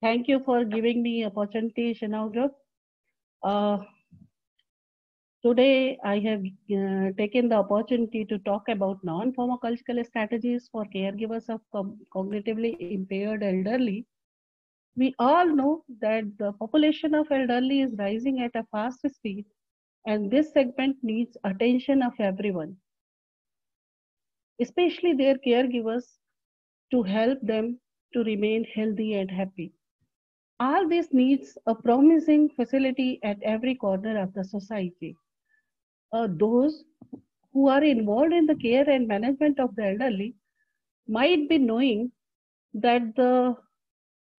Thank you for giving me opportunity, Shanav Group. Uh, Today, I have taken the opportunity to talk about non-pharmacological strategies for caregivers of cognitively impaired elderly. We all know that the population of elderly is rising at a fast speed, and this segment needs attention of everyone, especially their caregivers, to help them to remain healthy and happy. All this needs a promising facility at every corner of the society. Those who are involved in the care and management of the elderly might be knowing that the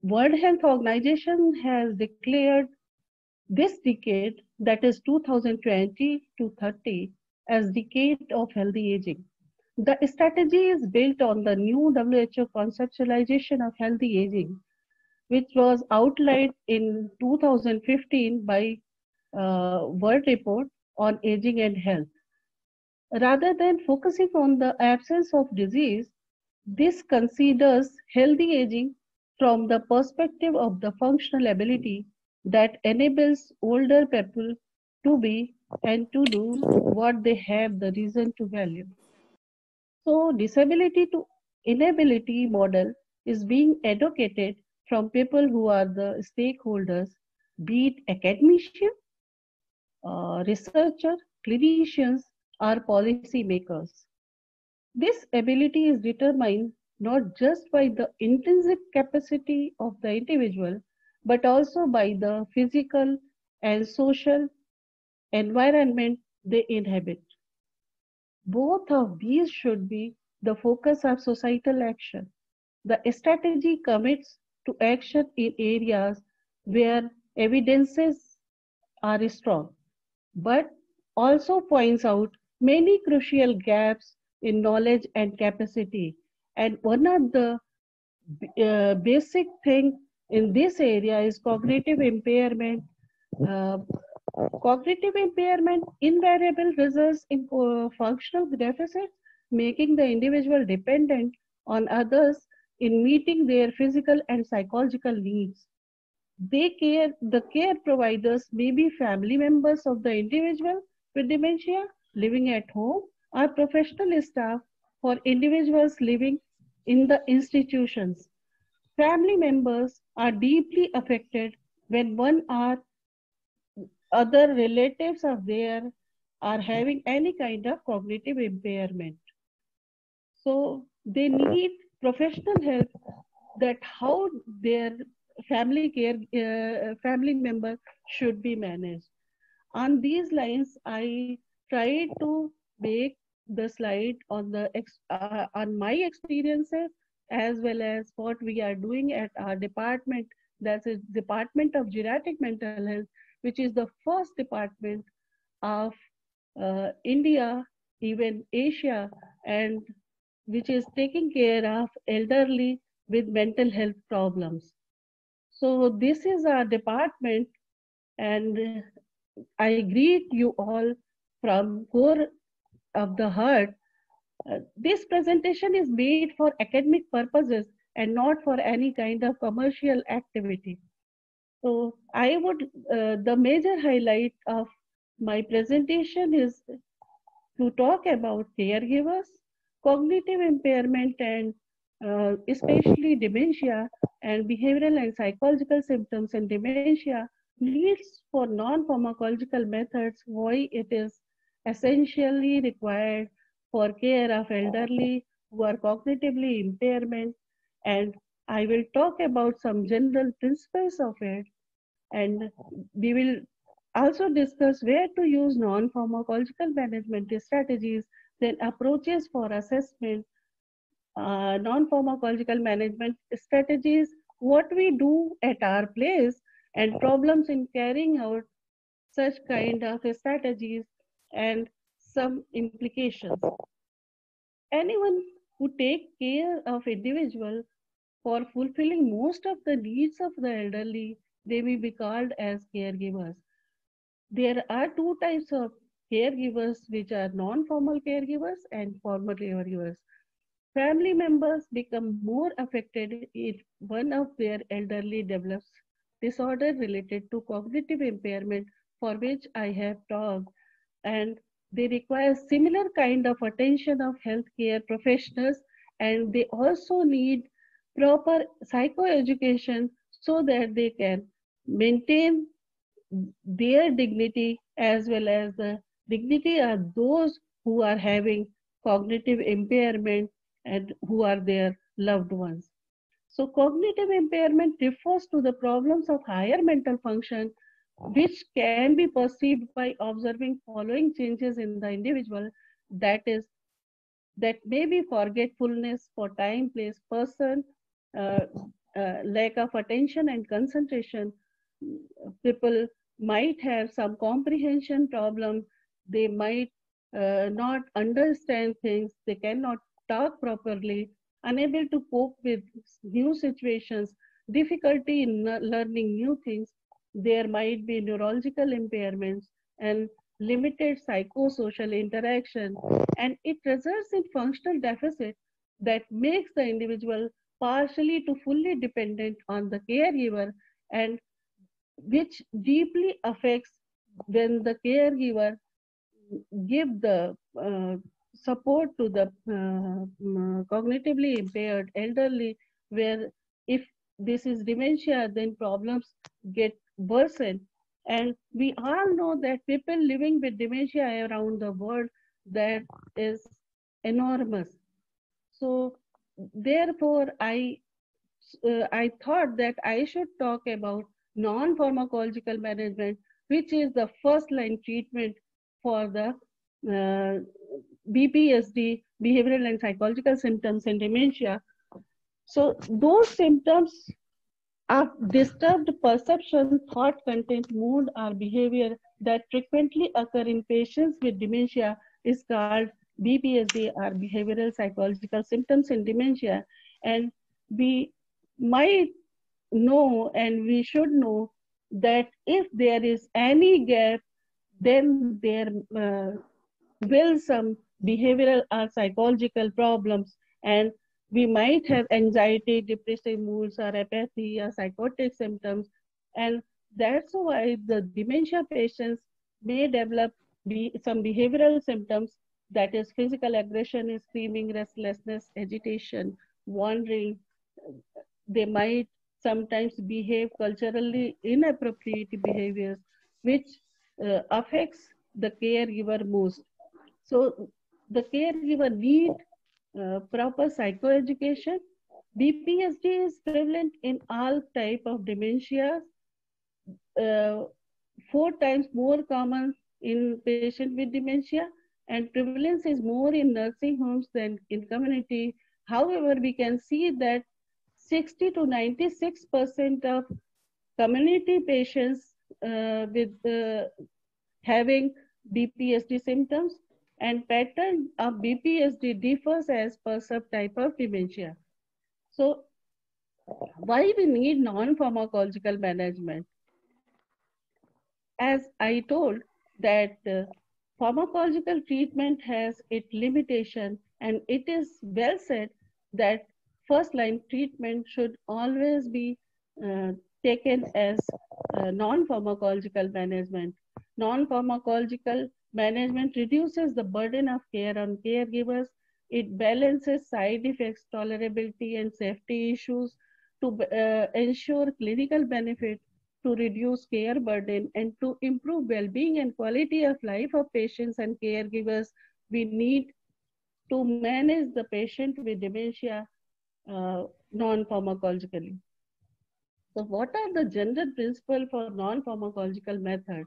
World Health Organization has declared this decade, that is 2020 to 30, as decade of healthy aging. The strategy is built on the new WHO conceptualization of healthy aging, which was outlined in 2015 by World Report on Aging and Health. Rather than focusing on the absence of disease, this considers healthy aging from the perspective of the functional ability that enables older people to be and to do what they have the reason to value. So, disability to inability model is being advocated from people who are the stakeholders, be it academicians, researchers, clinicians, or policy makers. This ability is determined not just by the intrinsic capacity of the individual, but also by the physical and social environment they inhabit. Both of these should be the focus of societal action. The strategy commits to action in areas where evidences are strong, but also points out many crucial gaps in knowledge and capacity. And one of the basic thing in this area is cognitive impairment. Uh, Cognitive impairment invariably results in functional deficits, making the individual dependent on others in meeting their physical and psychological needs. The care providers may be family members of the individual with dementia living at home or professional staff for individuals living in the institutions. Family members are deeply affected when one or other relatives of theirs are having any kind of cognitive impairment. So they need professional help that how their family member should be managed. On these lines, I tried to make the slide on on my experiences as well as what we are doing at our department. That's a Department of Geriatric Mental Health, which is the first department of India, even Asia, and which is taking care of elderly with mental health problems. So this is our department, and I greet you all from core of the heart. This presentation is made for academic purposes and not for any kind of commercial activity. So the major highlight of my presentation is to talk about caregivers, cognitive impairment, and especially dementia and behavioral and psychological symptoms in dementia leads for non-pharmacological methods, why it is essentially required for care of elderly who are cognitively impairment, and I will talk about some general principles of it, and we will also discuss where to use non-pharmacological management strategies, then approaches for assessment, non-pharmacological management strategies, what we do at our place, and problems in carrying out such kind of strategies and some implications. Anyone who take care of individual for fulfilling most of the needs of the elderly, they may be called as caregivers. There are two types of caregivers, which are non-formal caregivers and formal caregivers. Family members become more affected if one of their elderly develops disorder related to cognitive impairment for which I have talked, and they require similar kind of attention of healthcare professionals, and they also need proper psychoeducation so that they can maintain their dignity as well as the dignity of those who are having cognitive impairment and who are their loved ones. So cognitive impairment refers to the problems of higher mental function which can be perceived by observing following changes in the individual, that is, that may be forgetfulness for time, place, person, uh, lack of attention and concentration. People might have some comprehension problem. They might not understand things. They cannot talk properly, unable to cope with new situations, difficulty in learning new things. There might be neurological impairments and limited psychosocial interaction, and it results in functional deficit that makes the individual partially to fully dependent on the caregiver, and which deeply affects when the caregiver give the support to the cognitively impaired elderly, where if this is dementia, then problems get worsened. And we all know that people living with dementia around the world, that is enormous. So therefore, I thought that I should talk about non-pharmacological management, which is the first line treatment for the uh, BPSD, behavioral and psychological symptoms in dementia. So those symptoms of disturbed perception, thought, content, mood, or behavior that frequently occur in patients with dementia is called BPSD, or behavioral psychological symptoms in dementia. And we might know, and we should know, that if there is any gap, then there will some behavioral or psychological problems, and we might have anxiety, depressive moods, or apathy, or psychotic symptoms. And that's why the dementia patients may develop some behavioral symptoms, that is physical aggression, screaming, restlessness, agitation, wandering. They might sometimes behave culturally inappropriate behaviors, which affects the caregiver most. So the caregiver need proper psychoeducation. BPSD is prevalent in all type of dementia, uh, 4 times more common in patient with dementia, and prevalence is more in nursing homes than in community. However, we can see that 60 to 96% of community patients with having BPSD symptoms, and pattern of BPSD differs as per subtype of dementia. So why we need non-pharmacological management? As I told, that pharmacological treatment has its limitation, and it is well said that first line treatment should always be uh, taken as non-pharmacological management. Non-pharmacological management reduces the burden of care on caregivers. It balances side effects, tolerability, and safety issues to ensure clinical benefit, to reduce care burden, and to improve well-being and quality of life of patients and caregivers. We need to manage the patient with dementia non-pharmacologically. So what are the general principles for non-pharmacological method?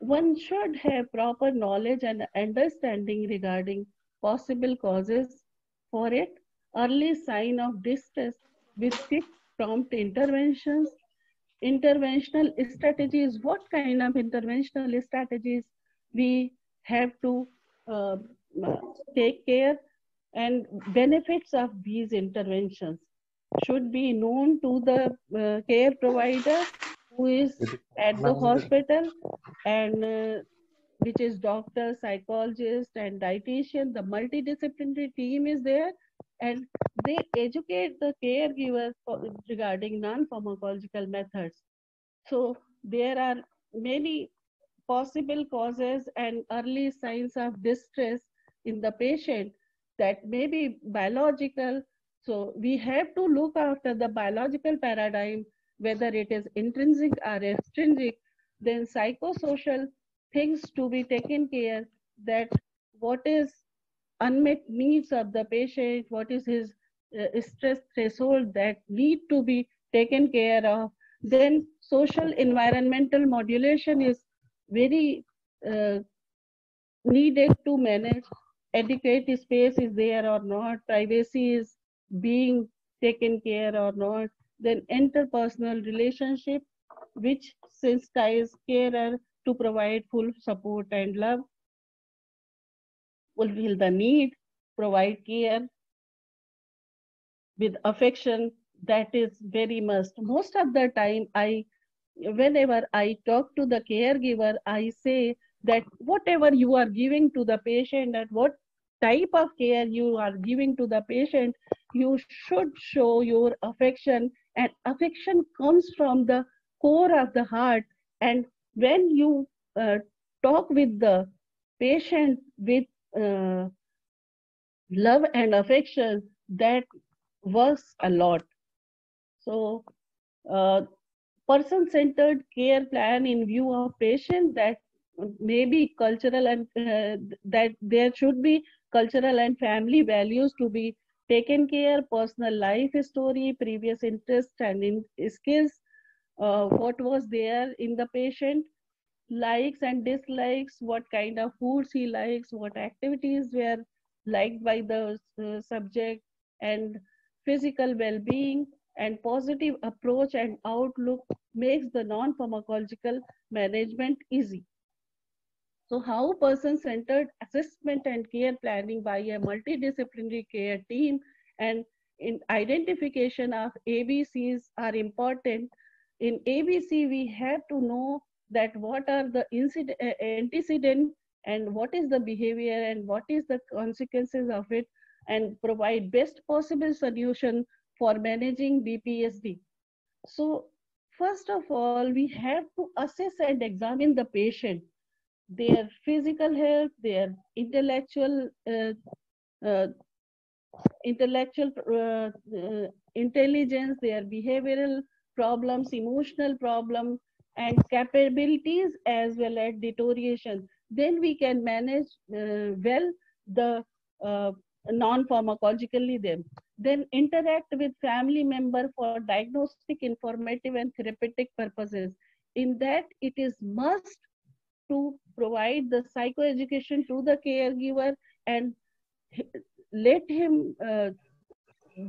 One should have proper knowledge and understanding regarding possible causes for it, early sign of distress with quick prompt interventions, interventional strategies. What kind of interventional strategies we have to uh, take care, and benefits of these interventions should be known to the care provider who is at the hospital, and which is doctor, psychologist, and dietitian. The multidisciplinary team is there, and they educate the caregivers regarding non-pharmacological methods. So there are many possible causes and early signs of distress in the patient that may be biological. So we have to look after the biological paradigm, whether it is intrinsic or extrinsic, then psychosocial things to be taken care, that what is unmet needs of the patient, what is his stress threshold that need to be taken care of. Then social environmental modulation is very uh, needed to manage. Adequate space is there or not, privacy is being taken care or not. Then interpersonal relationship, which sensitize carer to provide full support and love, fulfill the need, provide care with affection. That is very must. Most of the time, whenever I talk to the caregiver, I say that whatever you are giving to the patient and what type of care you are giving to the patient, you should show your affection, and affection comes from the core of the heart. And when you uh, talk with the patient with uh, love and affection, that works a lot. So, person-centered care plan in view of patient, that may be cultural, and that there should be cultural and family values to be taken care, personal life story, previous interest and skills, what was there in the patient, likes and dislikes, what kind of foods he likes, what activities were liked by the subject, and physical well-being and positive approach and outlook makes the non-pharmacological management easy. So how person-centered assessment and care planning by a multidisciplinary care team and in identification of ABCs are important. In ABC, we have to know that what are the antecedent and what is the behavior and what is the consequences of it, and provide best possible solution for managing BPSD. So first of all, we have to assess and examine the patient, their physical health, their uh, intellectual intelligence, their behavioral problems, emotional problems, and capabilities, as well as deterioration. Then we can manage well the uh, non-pharmacologically them. Then interact with family member for diagnostic, informative, and therapeutic purposes. In that, it is must to provide the psychoeducation to the caregiver and let him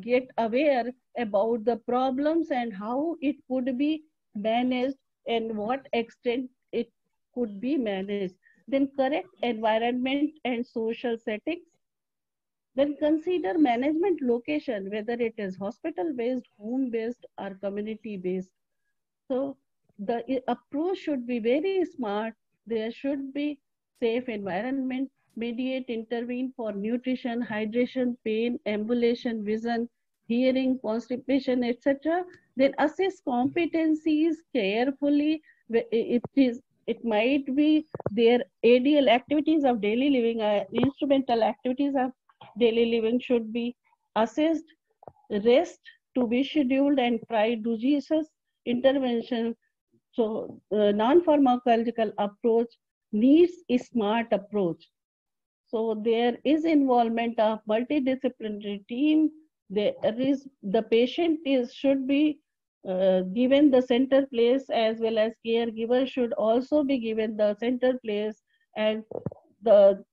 get aware about the problems and how it could be managed and what extent it could be managed. Then correct environment and social settings. Then consider management location, whether it is hospital based, home based, or community based. So the approach should be very smart. There should be safe environment, mediate intervene for nutrition, hydration, pain, ambulation, vision, hearing, constipation, etc. Then assess competencies carefully. It might be their ADL, activities of daily living, instrumental activities of daily living should be assessed, rest to be scheduled, and try judicious intervention. So non-pharmacological approach needs a smart approach. So there is involvement of multidisciplinary team. There is the patient is should be given the center place, as well as caregiver should also be given the center place, and the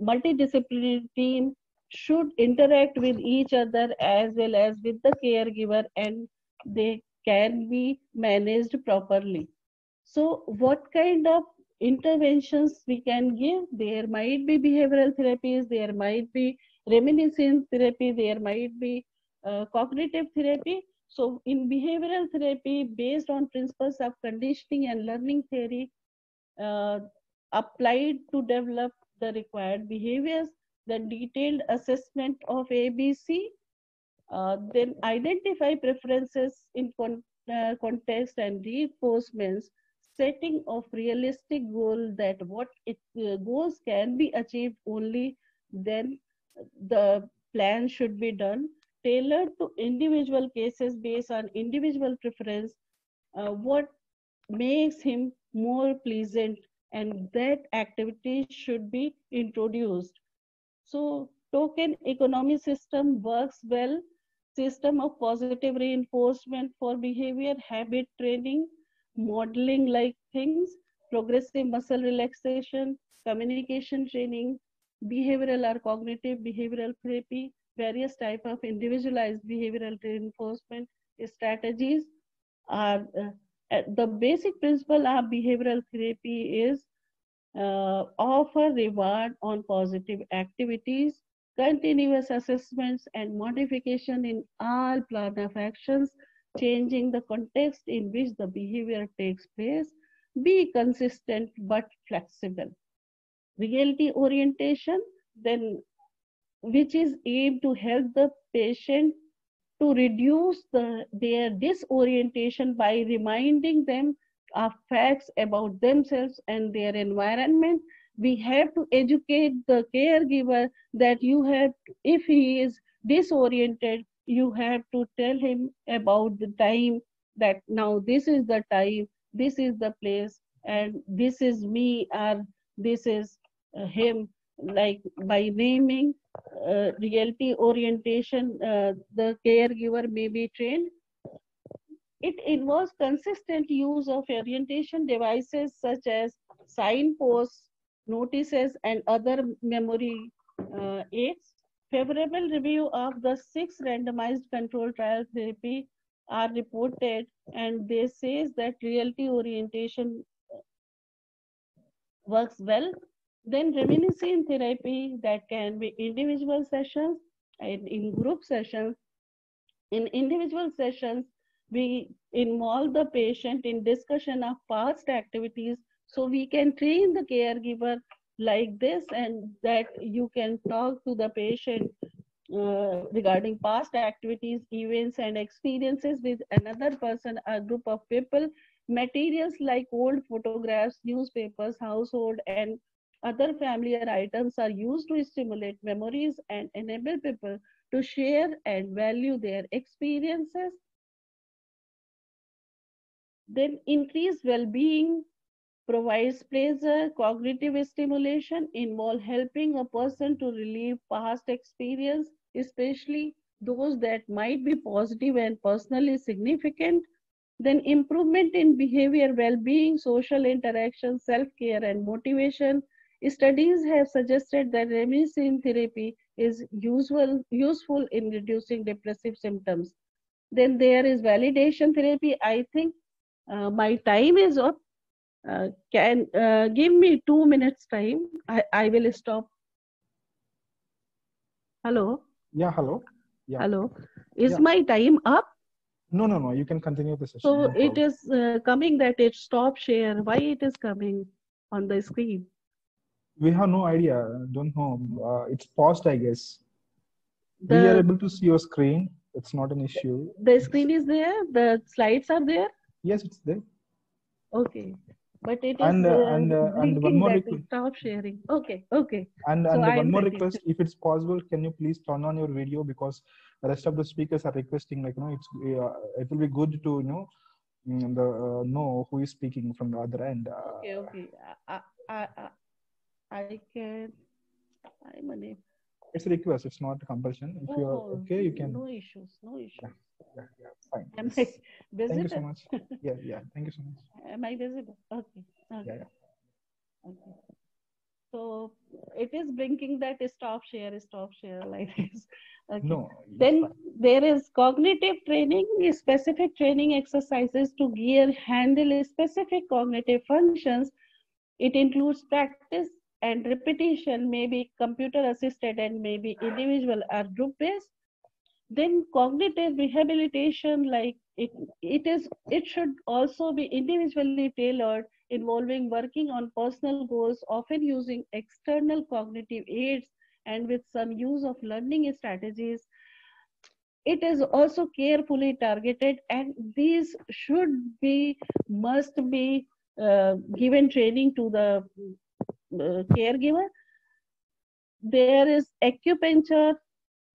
multidisciplinary team should interact with each other as well as with the caregiver, and they can be managed properly. So what kind of interventions we can give? There might be behavioral therapies, there might be reminiscence therapy, there might be cognitive therapy. So in behavioral therapy, based on principles of conditioning and learning theory, uh, applied to develop the required behaviors, the detailed assessment of ABC, then identify preferences in context and reinforcements, setting of realistic goal that what it goals can be achieved only then the plan should be done, tailored to individual cases based on individual preference, what makes him more pleasant, and that activity should be introduced. So token economy system works well. System of positive reinforcement for behavior, habit training, modeling like things, progressive muscle relaxation, communication training, behavioral or cognitive behavioral therapy, various type of individualized behavioral reinforcement strategies are the basic principle of behavioral therapy is offer reward on positive activities, continuous assessments and modification in all plan of actions, changing the context in which the behavior takes place, be consistent but flexible. Reality orientation, then which is aimed to help the patient to reduce their disorientation by reminding them of facts about themselves and their environment. We have to educate the caregiver that you have, if he is disoriented, you have to tell him about the time that now this is the time, this is the place, and this is me or this is him, like by naming reality orientation, the caregiver may be trained. It involves consistent use of orientation devices such as signposts, notices, and other memory aids. Favorable review of the 6 randomized control trial therapy are reported, and they says that reality orientation works well. Then reminiscent therapy, that can be individual sessions and in group sessions. In individual sessions, we involve the patient in discussion of past activities, so we can train the caregiver like this, and that you can talk to the patient regarding past activities, events, and experiences with another person, a group of people. Materials like old photographs, newspapers, household, and other familiar items are used to stimulate memories and enable people to share and value their experiences. Then increased well-being provides pleasure, cognitive stimulation, involve helping a person to relieve past experience, especially those that might be positive and personally significant. Then improvement in behavior, well-being, social interaction, self-care, and motivation. Studies have suggested that reminiscent therapy is useful in reducing depressive symptoms. Then there is validation therapy. I think my time is up. Can give me 2 minutes time. I will stop. Hello. Yeah, hello. Yeah. Hello. Is Yeah. my time up? No. You can continue the session. So No it problem. is coming that it stop share. Why it is coming on the screen? We have no idea. Don't know. It's paused, I guess. We are able to see your screen. It's not an issue. The screen is there. The slides are there. Yes, it's there. Okay. But it is And one blinking more that request. stop sharing. Okay. Okay. And So I one am more ready. request, if it's possible, can you please turn on your video, because the rest of the speakers are requesting, like, it's it will be good to know who is speaking from the other end. Okay. Okay. I can. I'm unable. It's a request. It's not a compulsion. If you are okay, you can. No issues. No issues. Yeah. Fine. Am Yes. I visible? Thank you so much. Yeah. Thank you so much. Am I visible? Okay. Yeah. Okay. So it is blinking that stop share like this. Okay. No. Then there is cognitive training, specific training exercises to handle specific cognitive functions. It includes practice and repetition, maybe computer assisted and maybe individual or group based. Then cognitive rehabilitation, like it should also be individually tailored involving working on personal goals, often using external cognitive aids and with some use of learning strategies. It is also carefully targeted, and these must be given training to the caregiver. There is acupuncture,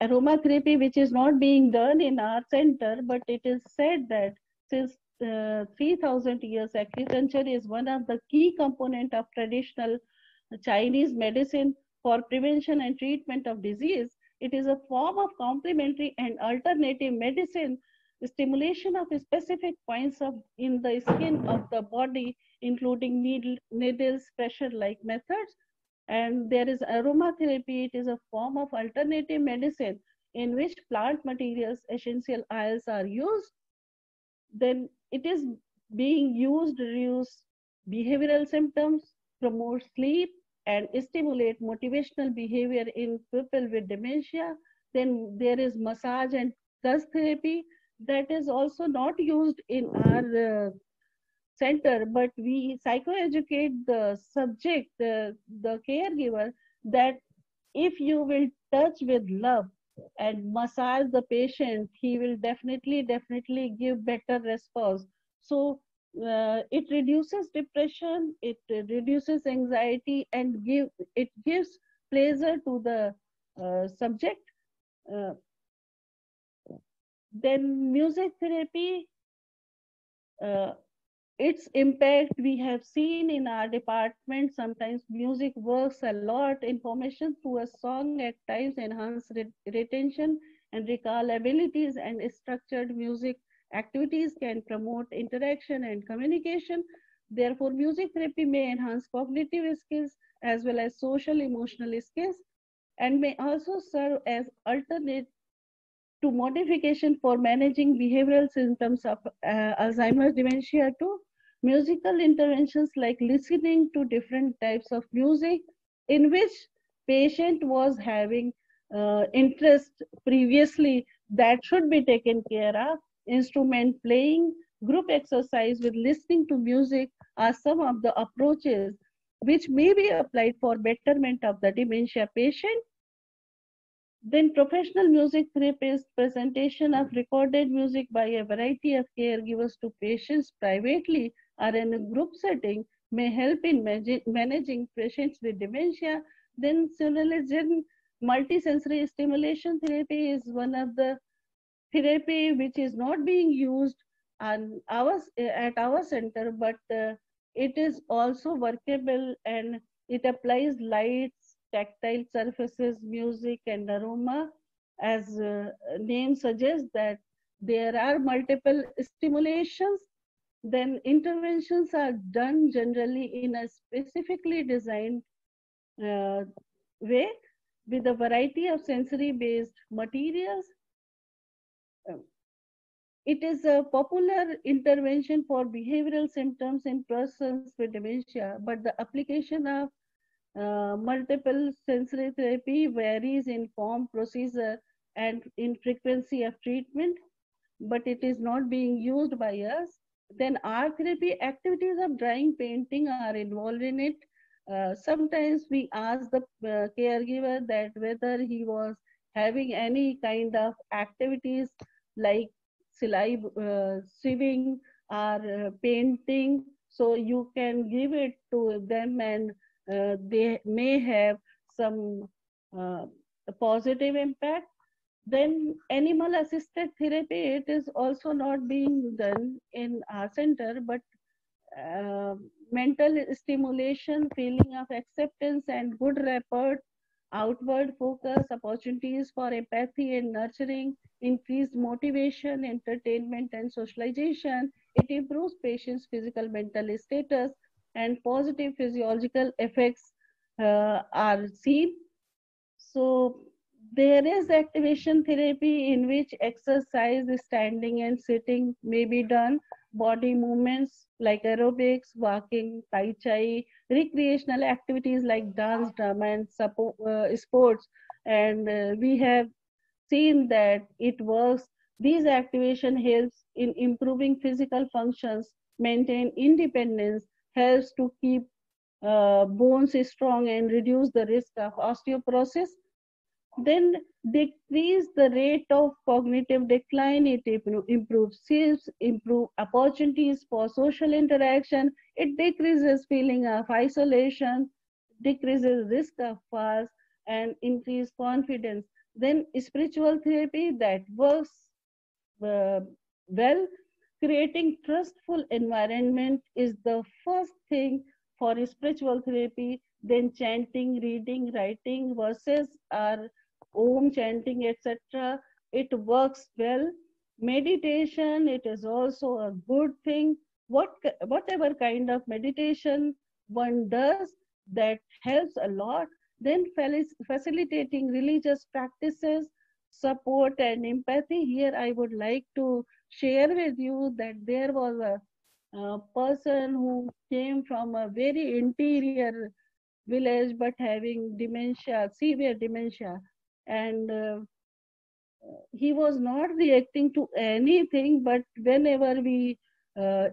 aromatherapy, which is not being done in our center, but it is said that since 3000 years, acupuncture is one of the key component of traditional Chinese medicine for prevention and treatment of disease. It is a form of complementary and alternative medicine, stimulation of specific points in the skin of the body, including needles, pressure-like methods. And there is aromatherapy. It is a form of alternative medicine in which plant materials, essential oils are used. Then it is being used to reduce behavioral symptoms, promote sleep, and stimulate motivational behavior in people with dementia. Then there is massage and touch therapy that is also not used in our center, but we psychoeducate the subject, the caregiver, that if you will touch with love and massage the patient, he will definitely give better response. So it reduces depression, it reduces anxiety, and it gives pleasure to the subject. Uh, then music therapy, uh, its impact we have seen in our department. Sometimes music works a lot. Information through a song at times enhance retention and recall abilities, and structured music activities can promote interaction and communication. Therefore, music therapy may enhance cognitive skills as well as social emotional skills, and may also serve as alternate to modification for managing behavioral symptoms of Alzheimer's dementia too. Musical interventions like listening to different types of music in which patient was having interest previously, that should be taken care of. Instrument playing, group exercise with listening to music are some of the approaches which may be applied for betterment of the dementia patient. Then professional music therapist presentation of recorded music by a variety of caregivers to patients privately or in a group setting may help in managing patients with dementia. Then similarly, multisensory stimulation therapy is one of the therapy which is not being used at our center, but it is also workable, and it applies lights, tactile surfaces, music, and aroma. As name suggests that there are multiple stimulations, then interventions are done generally in a specifically designed uh, way with a variety of sensory-based materials. Um, It is a popular intervention for behavioral symptoms in persons with dementia, but the application of multiple sensory therapy varies in form, procedure, and in frequency of treatment, but it is not being used by us. Then art therapy activities of drawing, painting are involved in it. Sometimes we ask the caregiver that whether he was having any kind of activities like sewing or painting, so you can give it to them, and they may have some uh, positive impact. Then animal assisted therapy, it is also not being done in our center, but uh, mental stimulation, feeling of acceptance and good rapport, outward focus, opportunities for empathy and nurturing, increased motivation, entertainment, and socialization. It improves patients' physical, mental status, and positive physiological effects are seen. So there is activation therapy in which exercise, standing and sitting may be done, body movements like aerobics, walking, tai chi, recreational activities like dance, drama, and sports. And we have seen that it works. These activation helps in improving physical functions, maintain independence, helps to keep bones strong and reduce the risk of osteoporosis. Then decrease the rate of cognitive decline. It improves skills, improve opportunities for social interaction. It decreases feeling of isolation, decreases risk of falls, and increase confidence. Then spiritual therapy that works well, creating trustful environment is the first thing for spiritual therapy. Then chanting, reading, writing verses are om chanting, etc. It works well. Meditation, it is also a good thing. Whatever kind of meditation one does, that helps a lot. Then facilitating religious practices, support and empathy. Here I would like to share with you that there was a person who came from a very interior village but having dementia, severe dementia, and he was not reacting to anything, but whenever we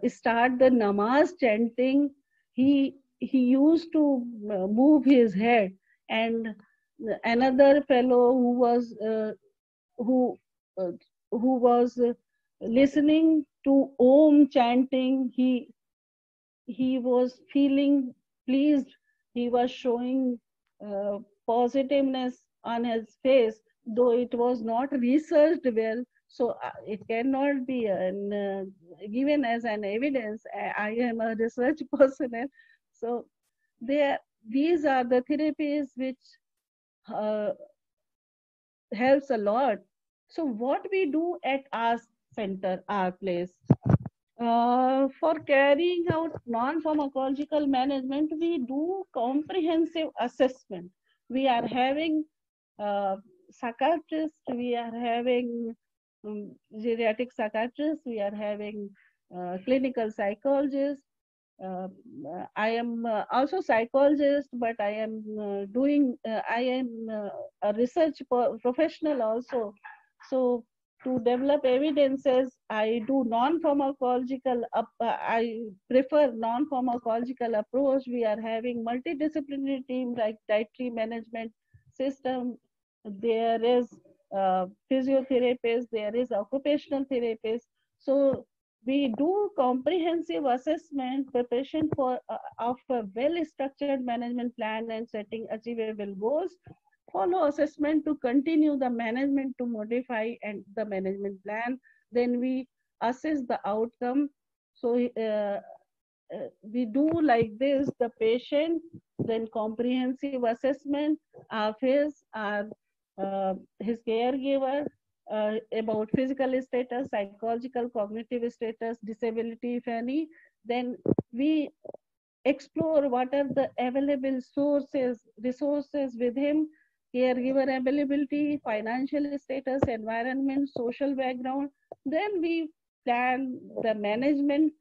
start the namaz chanting, he used to move his head. And another fellow who uh, who was listening to om chanting, he was feeling pleased. He was showing positiveness on his face, though it was not researched well. So it cannot be given as an evidence. I am a research personnel. So these are the therapies which uh, helps a lot. So what we do at our center, our place, for carrying out non-pharmacological management, we do comprehensive assessment. We are having psychiatrists, we are having geriatric psychiatrists, we are having clinical psychologists. Uh, I am also psychologist, but I am I am a research professional also. So to develop evidences, I do non-pharmacological, I prefer non-pharmacological approach. We are having multidisciplinary team like dietary management system. There is physiotherapist, there is occupational therapist. So we do comprehensive assessment preparation for of a well-structured management plan and setting achievable goals. Follow assessment to continue the management to modify and the management plan. Then we assess the outcome. So we do like this: the patient, then comprehensive assessment of his caregiver, about physical status, psychological, cognitive status, disability, if any. Then we explore what are the available resources with him, caregiver availability, financial status, environment, social background. Then we plan the management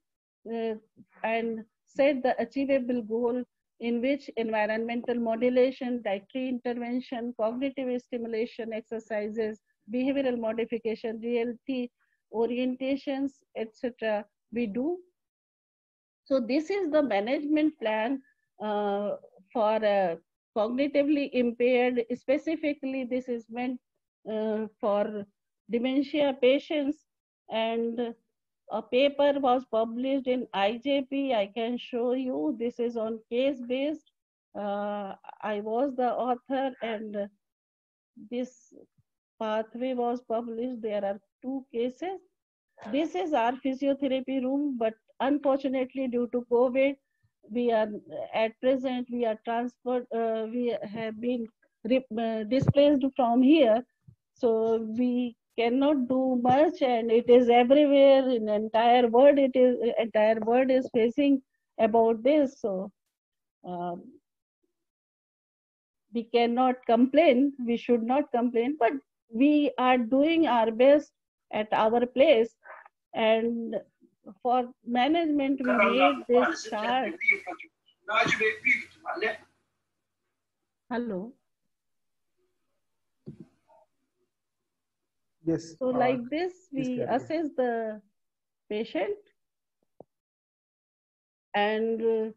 uh, and set the achievable goal, in which environmental modulation, dietary intervention, cognitive stimulation exercises, behavioral modification, reality orientations, etc. we do. So this is the management plan for cognitively impaired. Specifically, this is meant for dementia patients, and a paper was published in IJP. I can show you. This is on case-based. I was the author, and this pathway was published. There are 2 cases. This is our physiotherapy room, but unfortunately, due to COVID, we are at present we are transferred. We have been displaced from here, so we cannot do much, and it is everywhere in entire world. Entire world is facing about this. So we cannot complain. We should not complain, but we are doing our best at our place. And for management, we made this chart. Hello. Yes. So like this, we assess the patient, and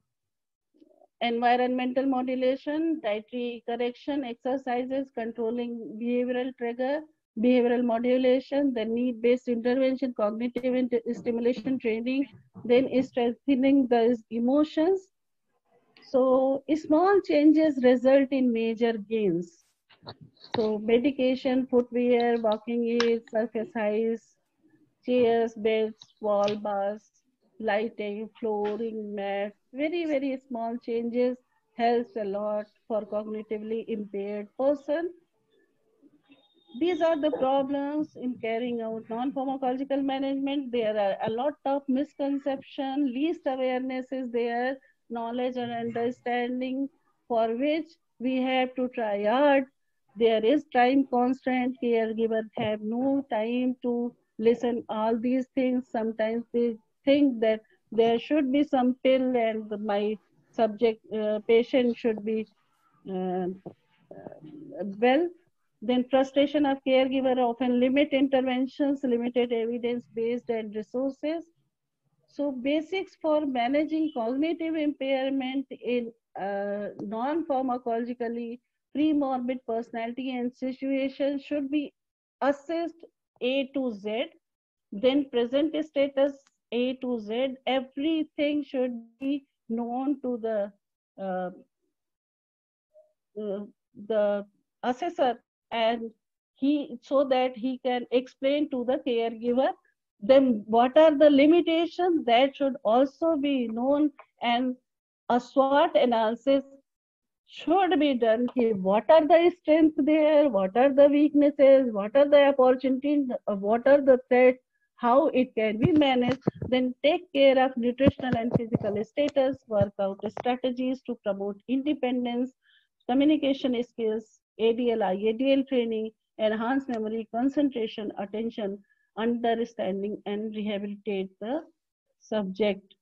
environmental modulation, dietary correction, exercises, controlling behavioral trigger, behavioral modulation, then need-based intervention, cognitive stimulation training, then strengthening the emotions. So small changes result in major gains. So medication, footwear, walking aids, surface heights, chairs, beds, wall bars, lighting, flooring, mats, very small changes helps a lot for cognitively impaired person. These are the problems in carrying out non-pharmacological management. There are a lot of misconception, least awareness is there, knowledge and understanding for which we have to try hard. There is time constraint. Caregivers have no time to listen all these things. Sometimes they think that there should be some pill and my patient should be uh, well. Then frustration of caregiver often limit interventions, limited evidence-based and resources. So basics for managing cognitive impairment in non-pharmacologically pre-morbid personality and situations should be assessed A to Z, then present status A to Z. Everything should be known to uh, the assessor, and he so that he can explain to the caregiver then what are the limitations that should also be known, and a SWOT analysis should be done. What are the strengths there, what are the weaknesses, what are the opportunities, what are the threats, how it can be managed, then take care of nutritional and physical status, work out strategies to promote independence, communication skills, ADL, IADL training, enhance memory, concentration, attention, understanding, and rehabilitate the subject.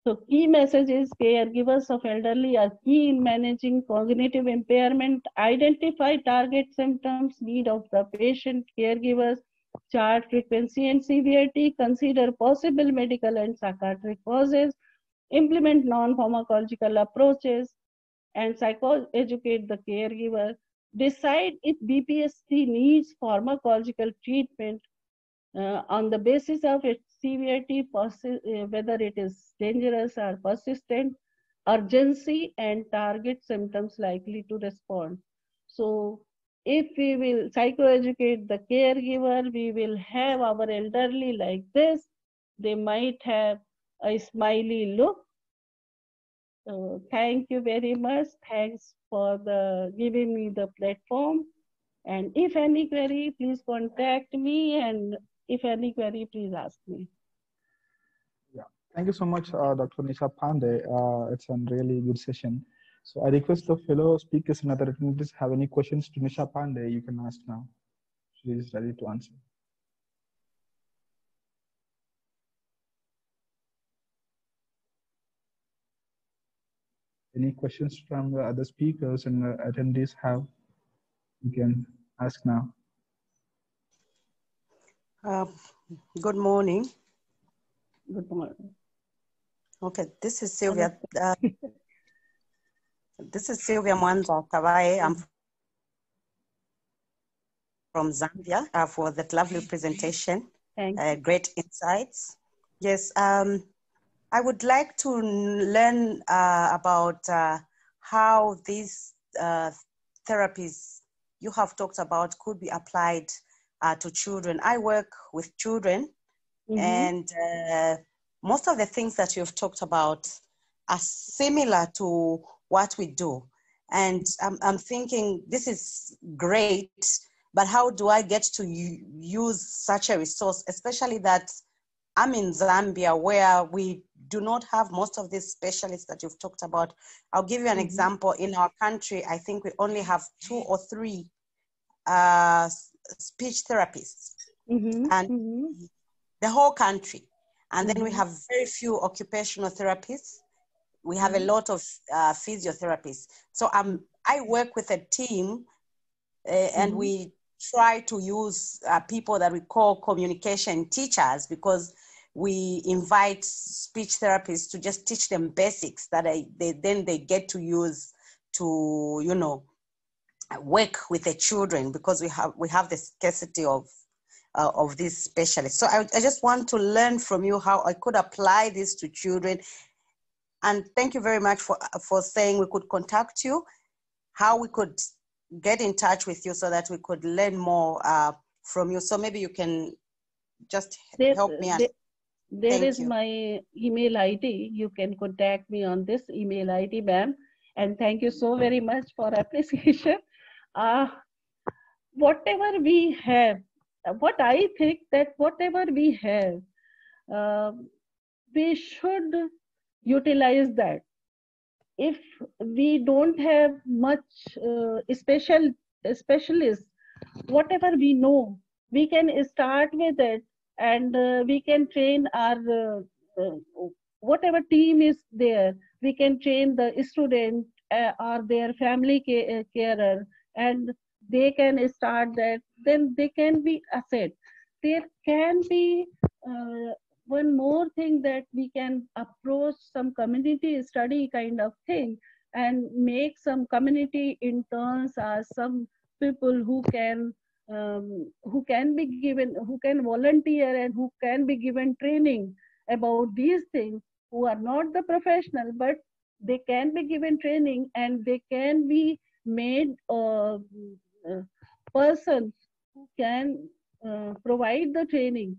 So key messages: caregivers of elderly are key in managing cognitive impairment. Identify target symptoms, need of the patient, caregivers, chart frequency and severity, consider possible medical and psychiatric causes, implement non-pharmacological approaches, and psychoeducate the caregiver. Decide if BPSD needs pharmacological treatment on the basis of its severity, whether it is dangerous or persistent, urgency, and target symptoms likely to respond. So if we will psychoeducate the caregiver, we will have our elderly like this. They might have a smiley look. Thank you very much. Thanks for giving me the platform. And if any query, please contact me. And if any query, please ask me. Yeah, thank you so much, Dr. Nisha Pandey. It's a really good session. So I request the fellow speakers and other attendees have any questions to Nisha Pandey, you can ask now. She is ready to answer. Any questions from the other speakers and attendees have, you can ask now. Good morning. Good morning. Okay, this is Sylvia. This is Sylvia Mwanza Kawae. I'm from Zambia for that lovely presentation. Great insights. Yes, I would like to learn about how these therapies you have talked about could be applied to children. I work with children, and most of the things that you've talked about are similar to what we do. And I'm thinking this is great, but how do I get to use such a resource, especially that I'm in Zambia where we do not have most of these specialists that you've talked about. I'll give you an example. In our country, I think we only have 2 or 3 speech therapists, and the whole country. And then we have very few occupational therapists. We have a lot of physiotherapists. So I work with a team and we try to use people that we call communication teachers, because we invite speech therapists to just teach them basics that they get to use to, you know, work with the children, because we have the scarcity of these specialists. So I just want to learn from you how I could apply this to children. And thank you very much for saying we could contact you, how we could get in touch with you so that we could learn more from you. So maybe you can just help me. There is my email ID. You can contact me on this email ID, ma'am. And thank you so very much for appreciation. Whatever we have, what I think that whatever we have, we should utilize that. If we don't have much specialists, whatever we know, we can start with it, and we can train our whatever team is there. We can train the student or their family carer, and they can start that. Then they can be asset. There can be one more thing, that we can approach some community study kind of thing and make some community interns or some people who can be given, who can volunteer and who can be given training about these things, who are not the professional, but they can be given training and they can be made persons who can provide the training.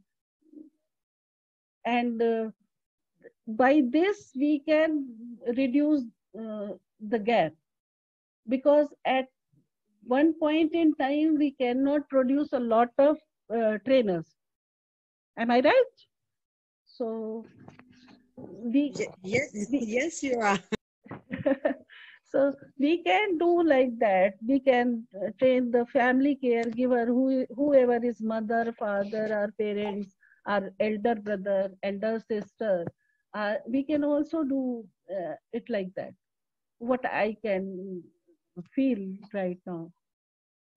And by this we can reduce the gap, because at one point in time we cannot produce a lot of trainers. Am I right? So yes, you are. So we can do like that. We can train the family caregiver, whoever is mother, father, or parents, our elder brother, elder sister. We can also do it like that. What I can feel right now.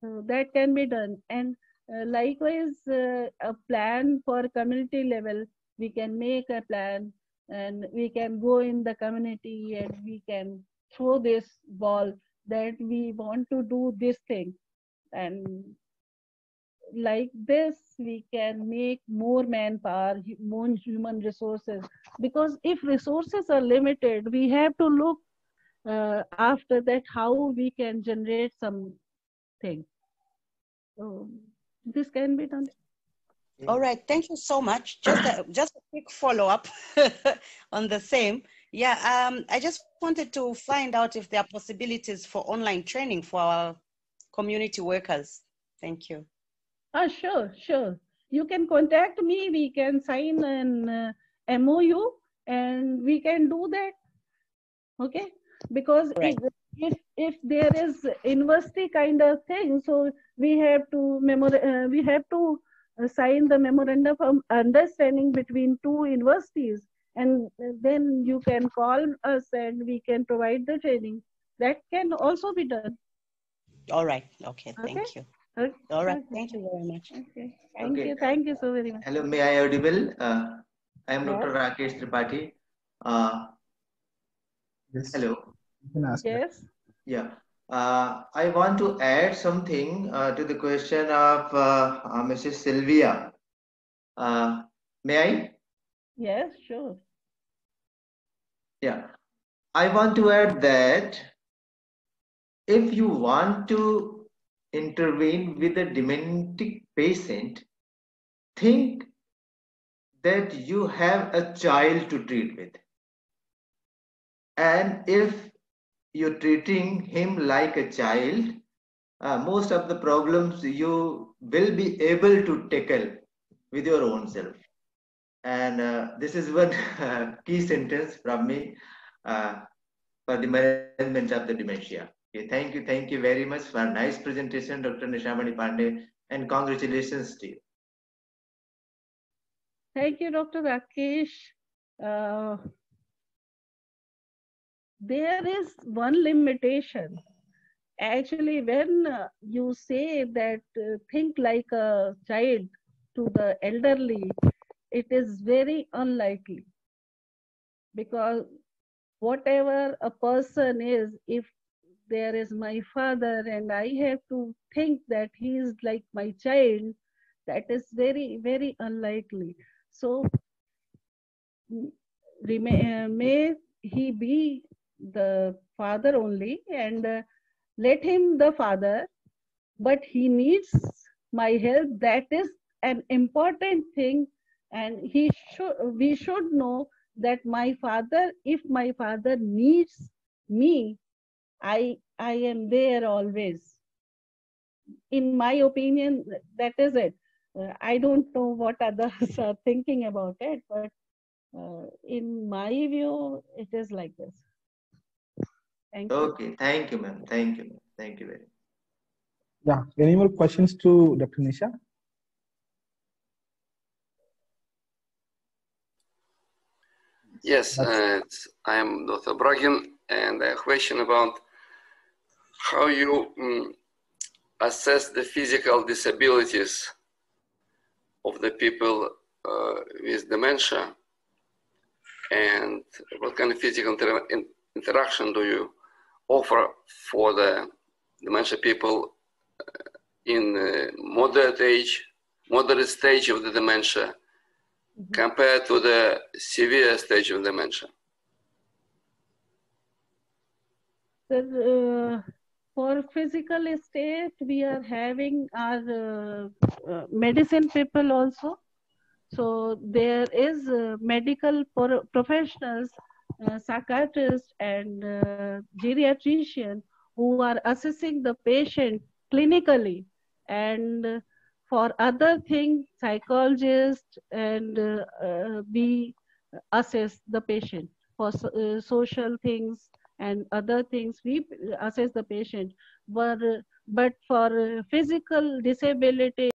So that can be done. And likewise, a plan for community level, we can make a plan and we can go in the community and we can throw this ball that we want to do this thing. And like this, we can make more manpower, more human resources. Because if resources are limited, we have to look after that how we can generate something. So this can be done. All right, thank you so much. Just a quick follow-up on the same. Yeah, I just wanted to find out if there are possibilities for online training for our community workers. Thank you. Sure. You can contact me. We can sign an MOU and we can do that. Okay? Because right. if there is university kind of thing, so we have to sign the memorandum of understanding between two universities, and then you can call us and we can provide the training. That can also be done. All right. Okay. Thank you. Okay. All right. Thank you very much. Okay. Thank you so very much. Hello, may I audible? I am Dr. Rakesh Tripathi. Yes. Hello. You can ask. Yes. Yeah. I want to add something to the question of Mrs. Sylvia. May I? Yes, sure. Yeah. I want to add that if you want to intervene with a dementic patient, think that you have a child to treat with. And if you're treating him like a child, most of the problems you will be able to tackle with your own self. And this is one key sentence from me for the management of the dementia. Okay, thank you very much for a nice presentation, Dr. Nishamani Pandey, and congratulations to you. Thank you, Dr. Rakesh. There is one limitation. Actually, when you say that think like a child to the elderly, it is very unlikely, because whatever a person is, if there is my father and I have to think that he is like my child, that is very, very unlikely. So may he be the father only, and let him the father, but he needs my help. That is an important thing, and we should know that my father, if my father needs me, I am there always. In my opinion, that is it. I don't know what others are thinking about it, but in my view, it is like this. Thank you. Okay, thank you, ma'am. Thank you, ma'am. Thank you very much. Yeah, any more questions to Dr. Nisha? Yes, I am Dr. Bragin, and a question about how you assess the physical disabilities of the people with dementia, and what kind of physical interaction do you offer for the dementia people in moderate stage of the dementia compared to the severe stage of dementia? For physical state, we are having our medicine people also. So there is medical professionals, psychiatrists and geriatrician who are assessing the patient clinically, and for other things, psychologists, and we assess the patient for social things and other things. We assess the patient, but for physical disability,